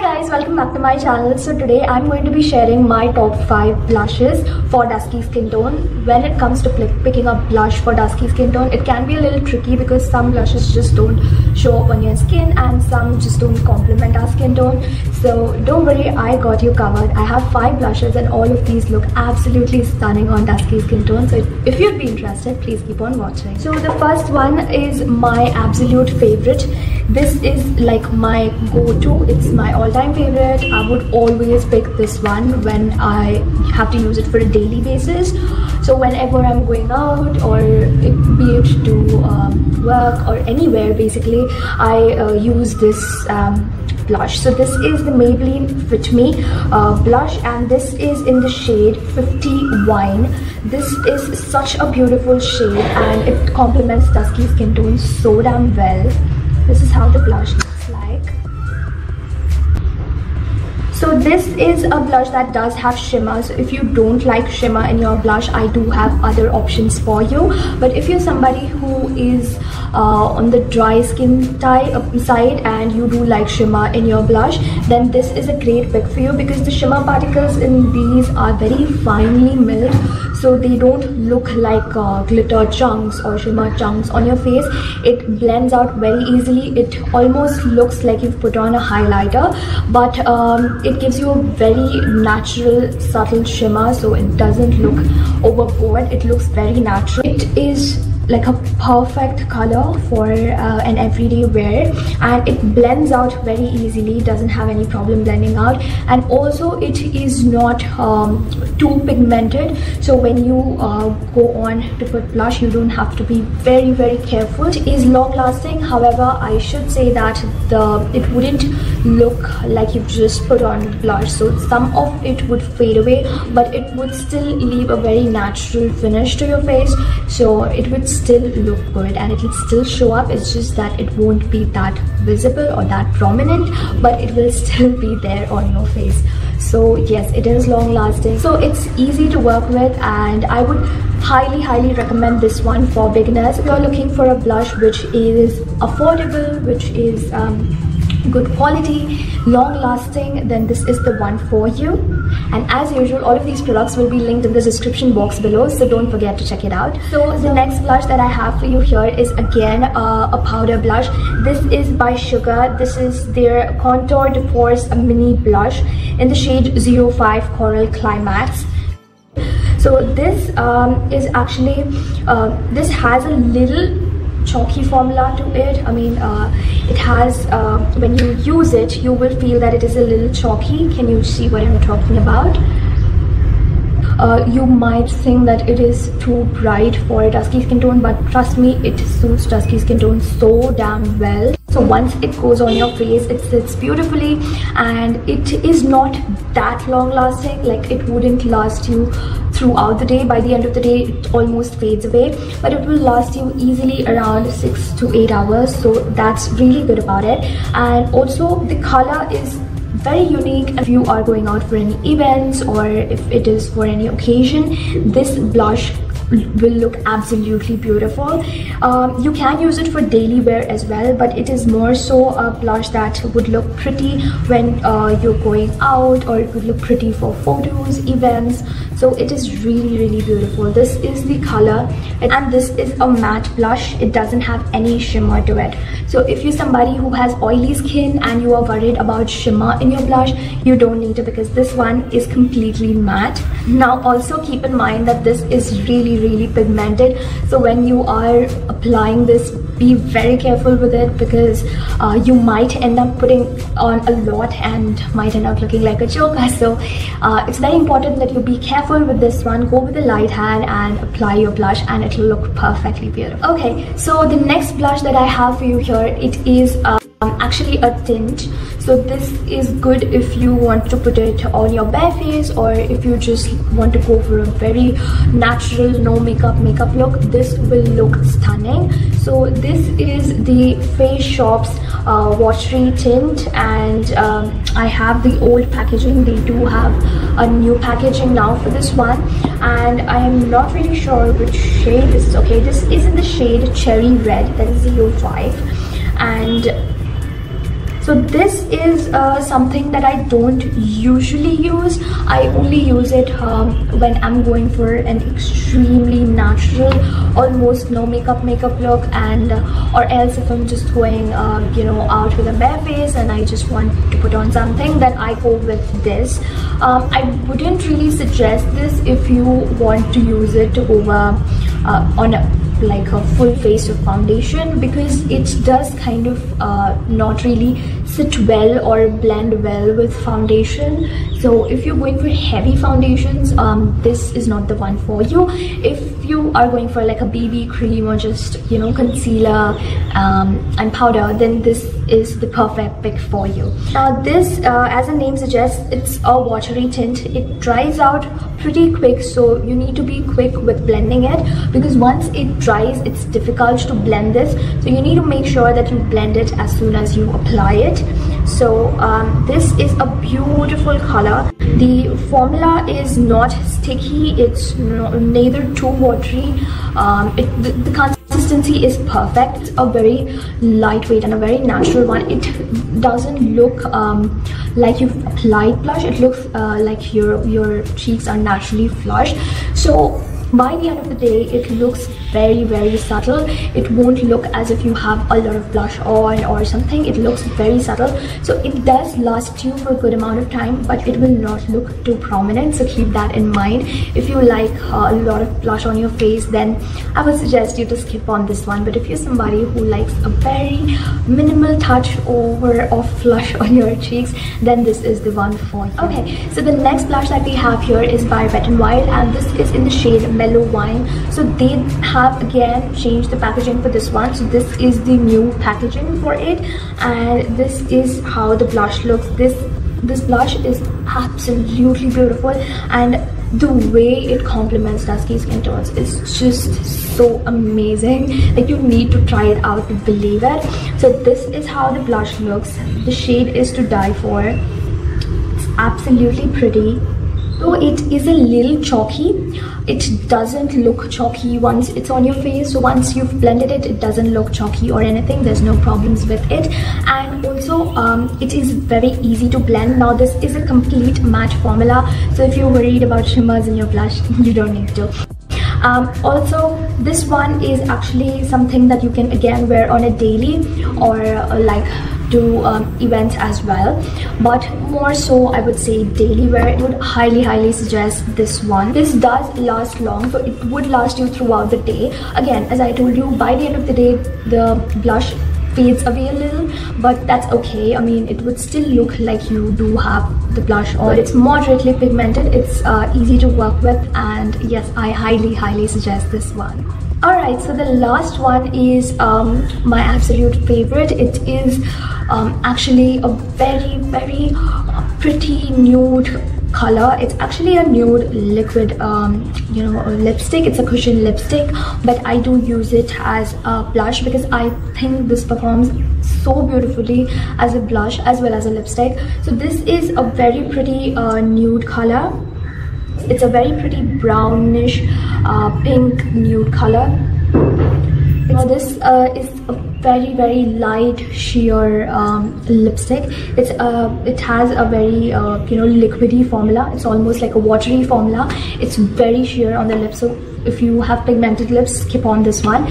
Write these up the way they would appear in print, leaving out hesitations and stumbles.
guys, welcome back to my channel. So today I'm going to be sharing my top 5 blushes for dusky skin tone. When it comes to picking up blush for dusky skin tone, it can be a little tricky because some blushes just don't show up on your skin and some just don't complement our skin tone. So don't worry, I got you covered. I have 5 blushes and all of these look absolutely stunning on dusky skin tone. So if you'd be interested, please keep on watching. So the first one is my absolute favorite. This is like my go-to. It's my all-time favorite. I would always pick this one when I have to use it for a daily basis. So whenever I'm going out, or be it to work or anywhere, basically I use this blush. So this is the Maybelline Fit Me blush, and this is in the shade 50 Wine. This is such a beautiful shade and it complements dusky skin tone so damn well. This is how the blush looks like. So this is a blush that does have shimmer. So if you don't like shimmer in your blush, I do have other options for you. But if you're somebody who is on the dry skin side and you do like shimmer in your blush, then this is a great pick for you because the shimmer particles in these are very finely milled. So they don't look like glitter chunks or shimmer chunks on your face. It blends out very easily. It almost looks like you've put on a highlighter, but it gives you a very natural, subtle shimmer, so it doesn't look overboard. It looks very natural. It is like a perfect color for an everyday wear, and it blends out very easily, doesn't have any problem blending out, and also it is not too pigmented. So when you go on to put blush, you don't have to be very careful. It is long lasting. However, I should say that it wouldn't look like you've just put on blush, so some of it would fade away, but it would still leave a very natural finish to your face. So it would still look good and it will still show up. It's just that it won't be that visible or that prominent, but it will still be there on your face. So yes, it is long lasting, so it's easy to work with, and I would highly recommend this one for beginners. If you're looking for a blush which is affordable, which is good quality, long lasting, then this is the one for you. And as usual, all of these products will be linked in the description box below, so don't forget to check it out. So the next blush that I have for you here is again a powder blush. This is by Sugar. This is their Contour de Force mini blush in the shade 05 Coral Climax. So this is actually this has a little chalky formula to it. I mean, it has when you use it, you will feel that it is a little chalky. Can you see what I'm talking about? You might think that it is too bright for a dusky skin tone, but trust me, it suits dusky skin tone so damn well. So once it goes on your face, it sits beautifully, and it is not that long lasting. Like, it wouldn't last you throughout the day. By the end of the day, it almost fades away, but it will last you easily around 6 to 8 hours. So that's really good about it. And also the color is very unique. If you are going out for any events or if it is for any occasion, this blush will look absolutely beautiful. You can use it for daily wear as well, but it is more so a blush that would look pretty when you're going out, or it would look pretty for photos, events. So it is really beautiful. This is the color, and this is a matte blush. It doesn't have any shimmer to it. So if you're somebody who has oily skin and you are worried about shimmer in your blush, you don't need to, because this one is completely matte. Now also keep in mind that this is really pigmented, so when you are applying this, be very careful with it, because you might end up putting on a lot and might end up looking like a joker. So it's very important that you be careful with this one. Go with a light hand and apply your blush, and it will look perfectly beautiful. Okay, so the next blush that I have for you here, it is actually a tint. So this is good if you want to put it on your bare face, or if you just want to go for a very natural, no makeup look. This will look stunning. So this is the Face Shop's watery tint, and I have the old packaging. They do have a new packaging now for this one, and I am not really sure which shade this is. Okay, this is in the shade Cherry Red, that is 05, and So this is something that I don't usually use. I only use it when I'm going for an extremely natural, almost no makeup look, and or else if I'm just going you know, out with a bare face and I just want to put on something, then I go with this. I wouldn't really suggest this if you want to use it over on like a full face of foundation, because it does kind of not really sit well or blend well with foundation. So if you're going for heavy foundations, this is not the one for you. If you are going for like a BB cream or just, you know, concealer and powder, then this is the perfect pick for you. Now this, as the name suggests, it's a watery tint. It dries out pretty quick, so you need to be quick with blending it, because once it dries, it's difficult to blend this. So you need to make sure that you blend it as soon as you apply it. So this is a beautiful color. The formula is not sticky, it's neither too watery. The consistency is perfect. It's a very lightweight and a very natural one. It doesn't look like you've applied blush. It looks like your cheeks are naturally flushed. So by the end of the day, it looks very, very subtle. It won't look as if you have a lot of blush on or something. It looks very subtle, so it does last you for a good amount of time, but it will not look too prominent. So keep that in mind. If you like a lot of blush on your face, then I would suggest you to skip on this one. But if you're somebody who likes a very minimal touch over of blush on your cheeks, then this is the one for you. Okay, so the next blush that we have here is by Wet n Wild, and this is in the shade Mellow Wine. So they have again changed the packaging for this one. So this is the new packaging for it, and this is how the blush looks. This blush is absolutely beautiful, and the way it complements Dusky skin tones is just so amazing. Like, you need to try it out to believe it. So this is how the blush looks. The shade is to die for. It's absolutely pretty. So it is a little chalky. It doesn't look chalky once it's on your face. So once you've blended it, it doesn't look chalky or anything. There's no problems with it. And also it is very easy to blend. Now this is a complete matte formula, so if you're worried about shimmers in your blush, you don't need to. Also, this one is actually something that you can again wear on a daily or like do events as well, but more so I would say daily wear. I would highly suggest this one. This does last long, so it would last you throughout the day. Again, as I told you, by the end of the day the blush fades away a little, but that's okay. I mean, it would still look like you do have the blush on. It's moderately pigmented, it's easy to work with, and yes, I highly suggest this one. Alright, so the last one is my absolute favorite. It is actually a very pretty nude color. It's actually a nude liquid you know, lipstick. It's a cushion lipstick, but I do use it as a blush because I think this performs so beautifully as a blush as well as a lipstick. So this is a very pretty nude color. It's a very pretty brownish pink nude color. Now this is a very light sheer lipstick. It has a very you know, liquidy formula. It's almost like a watery formula. It's very sheer on the lips, so if you have pigmented lips, skip on this one.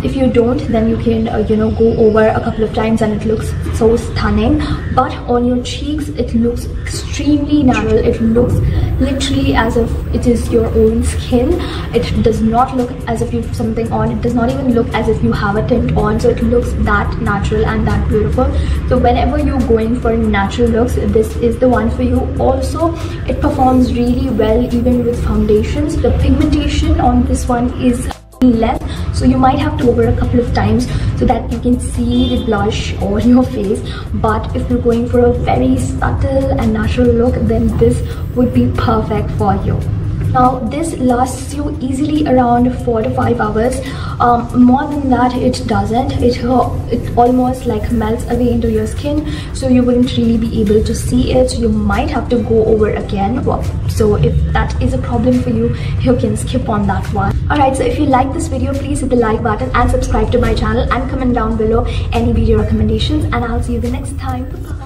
If you don't, then you can you know, go over a couple of times and it looks so stunning. But on your cheeks, it looks extremely natural. It looks literally as if it is your own skin. It does not look as if you have something on. It does not even look as if you have a tint on. So it looks that natural and that beautiful. So whenever you're going for natural looks, this is the one for you. Also, it performs really well even with foundations. The pigmentation on this one is less, so you might have to go over a couple of times so that you can see the blush on your face. But if you're going for a very subtle and natural look, then this would be perfect for you. Now this lasts you easily around 4 to 5 hours. More than that it doesn't. It almost like melts away into your skin, so you wouldn't really be able to see it. You might have to go over again. So if that is a problem for you, you can skip on that one. Alright, so if you like this video, please hit the like button and subscribe to my channel and comment down below any video recommendations, and I'll see you the next time. Bye-bye.